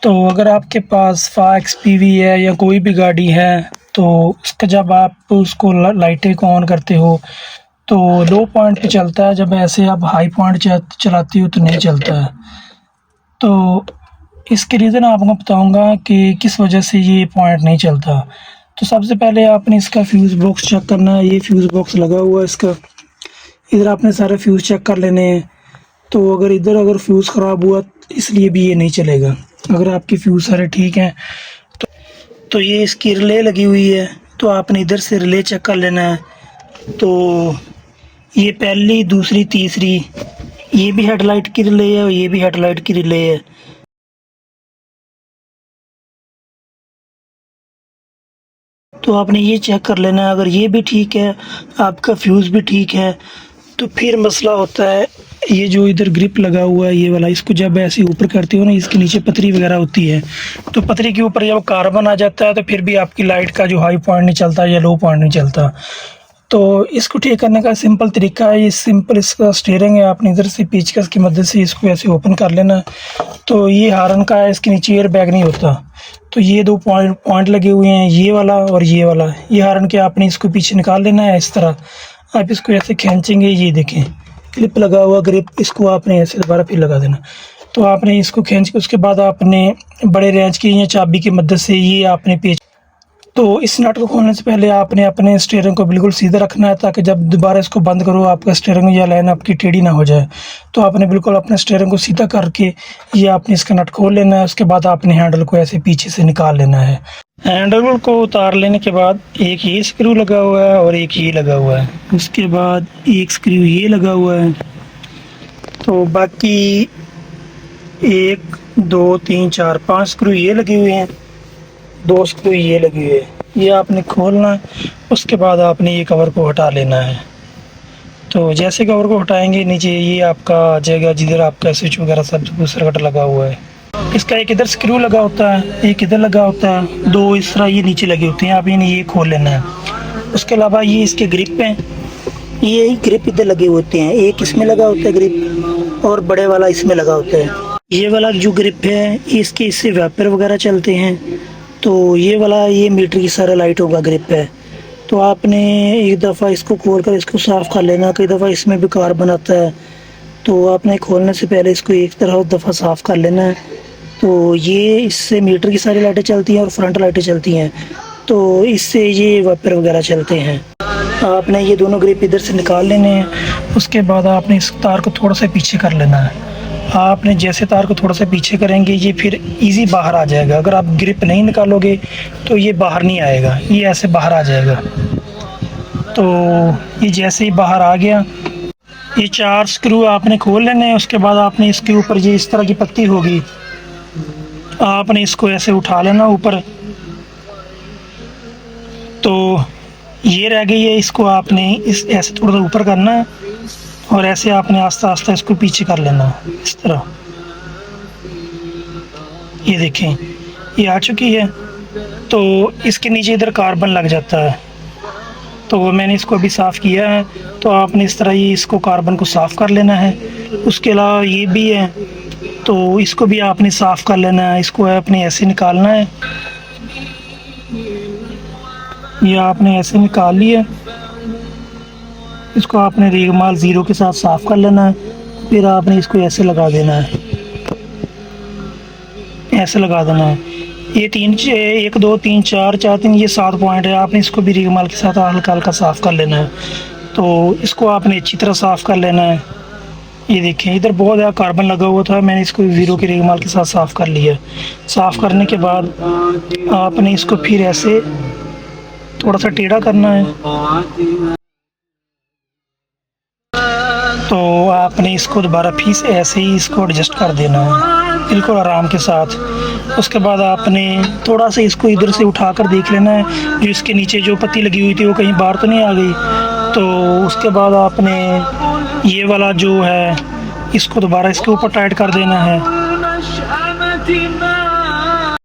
तो अगर आपके पास फा एक्सपीवी है या कोई भी गाड़ी है तो उसका जब आप उसको लाइटें को ऑन करते हो तो लो पॉइंट पे चलता है, जब ऐसे आप हाई पॉइंट चलाते हो तो नहीं चलता है। तो इसके रीज़न आपको बताऊंगा कि किस वजह से ये पॉइंट नहीं चलता। तो सबसे पहले आपने इसका फ्यूज़ बॉक्स चेक करना है। ये फ्यूज़ बॉक्स लगा हुआ है इसका, इधर आपने सारे फ्यूज़ चेक कर लेने हैं। तो अगर फ्यूज़ ख़राब हुआ इसलिए भी ये नहीं चलेगा। अगर आपके फ्यूज़ सारे ठीक हैं तो ये इसकी रिले लगी हुई है, तो आपने इधर से रिले चेक कर लेना है। तो ये पहली, दूसरी, तीसरी, ये भी हेडलाइट की रिले है और ये भी हेडलाइट की रिले है। तो आपने ये चेक कर लेना है। अगर ये भी ठीक है, आपका फ्यूज़ भी ठीक है, तो फिर मसला होता है ये जो इधर ग्रिप लगा हुआ है ये वाला, इसको जब ऐसे ऊपर करते हो ना, इसके नीचे पतरी वगैरह होती है, तो पतरी के ऊपर जब कार्बन आ जाता है तो फिर भी आपकी लाइट का जो हाई पॉइंट नहीं चलता या लो पॉइंट नहीं चलता। तो इसको ठीक करने का सिंपल तरीका है, ये सिंपल इसका स्टीयरिंग है, आपने इधर से पेचकस की मदद से इसको ऐसे ओपन कर लेना है। तो ये हारन का है, इसके नीचे एयर बैग नहीं होता। तो ये दो पॉइंट लगे हुए हैं, ये वाला और ये वाला। ये हारन के आपने इसको पीछे निकाल लेना है। इस तरह आप इसको ऐसे खींचेंगे, ये देखें क्लिप लगा हुआ ग्रिप, इसको आपने ऐसे दोबारा फिर लगा देना। तो आपने इसको खींच के उसके बाद आपने बड़े रेंच की या चाबी की मदद से ये आपने पेच, तो इस नट को खोलने से पहले आपने अपने स्टीयरिंग को बिल्कुल सीधा रखना है, ताकि जब दोबारा इसको बंद करो आपका स्टीयरिंग या लाइन आपकी टेढ़ी ना हो जाए। तो आपने बिल्कुल अपने स्टीयरिंग को सीधा करके ये आपने इसका नट खोल लेना है। उसके बाद आपने हैंडल को ऐसे पीछे से निकाल लेना है। हैंडल को उतार लेने के बाद एक ये स्क्रू लगा हुआ है और एक ये लगा हुआ है, उसके बाद एक स्क्रू ये लगा हुआ है। तो बाकी 1 2 3 4 5 स्क्रू ये लगे हुए हैं, 2 स्क्रू ये लगे हुए हैं। ये आपने खोलना है, उसके बाद आपने ये कवर को हटा लेना है। तो जैसे कवर को हटाएंगे नीचे ये आपका आ जाएगा जिधर आपका स्विच वगैरह सब सर्किट लगा हुआ है। इसका एक इधर स्क्रू लगा होता है, एक इधर लगा होता है, 2 इस तरह ये नीचे लगे होते हैं, आप ये खोल लेना है। उसके अलावा ये इसके ग्रिप हैं, ये ग्रिप इधर लगे होते हैं, एक इसमें लगा होता है ग्रिप और बड़े वाला इसमें लगा होता है। ये वाला जो ग्रिप है इसके इससे वाइपर वगैरह चलते हैं। तो ये वाला ये मीटर की सारा लाइटों का ग्रिप है। तो आपने एक दफ़ा इसको खोल कर इसको साफ़ कर लेना। कई दफ़ा इसमें भी कार्बन आता है, तो आपने खोलने से पहले इसको एक दफ़ा साफ़ कर लेना है। तो ये इससे मीटर की सारी लाइटें चलती हैं और फ्रंट लाइटें चलती हैं, तो इससे ये वाइपर वगैरह चलते हैं। आपने ये दोनों ग्रिप इधर से निकाल लेने हैं। उसके बाद आपने इस तार को थोड़ा सा पीछे कर लेना है। आपने जैसे तार को थोड़ा सा पीछे करेंगे ये फिर इजी बाहर आ जाएगा। अगर आप ग्रिप नहीं निकालोगे तो ये बाहर नहीं आएगा, ये ऐसे बाहर आ जाएगा। तो ये जैसे ही बाहर आ गया, ये 4 स्क्रू आपने खोल लेने हैं। उसके बाद आपने इसके ऊपर ये इस तरह की पत्ती होगी, आपने इसको ऐसे उठा लेना ऊपर। तो ये रह गई है, इसको आपने इस ऐसे थोड़ा सा ऊपर करना है और ऐसे आपने आस्ता आस्ता इसको पीछे कर लेना इस तरह। ये देखें ये आ चुकी है। तो इसके नीचे इधर कार्बन लग जाता है, तो मैंने इसको अभी साफ़ किया है। तो आपने इस तरह ही इसको कार्बन को साफ़ कर लेना है। उसके अलावा ये भी है, तो इसको भी आपने साफ़ कर लेना है। इसको आपने ऐसे निकालना है, ये आपने ऐसे निकाल लिया। इसको आपने रेगमाल 0 के साथ साफ़ कर लेना है। फिर आपने इसको ऐसे लगा देना है, ऐसे लगा देना है। ये 1 2 3 4 4 3 ये 7 पॉइंट है, आपने इसको भी रेगमाल के साथ हल्का हल्का साफ़ कर लेना है। तो इसको आपने अच्छी तरह साफ़ कर लेना है। ये देखें इधर बहुत ज़्यादा कार्बन लगा हुआ था, मैंने इसको 0 के रेगमाल के साथ साफ़ कर लिया। साफ़ करने के बाद आपने इसको फिर ऐसे थोड़ा सा टेढ़ा करना है। तो आपने इसको दोबारा फिर से ऐसे ही इसको एडजस्ट कर देना है बिल्कुल आराम के साथ। उसके बाद आपने थोड़ा सा इसको इधर से उठा कर देख लेना है, जो इसके नीचे जो पत्ती लगी हुई थी वो कहीं बाहर तो नहीं आ गई। तो उसके बाद आपने ये वाला जो है इसको दोबारा इसके ऊपर टाइट कर देना है।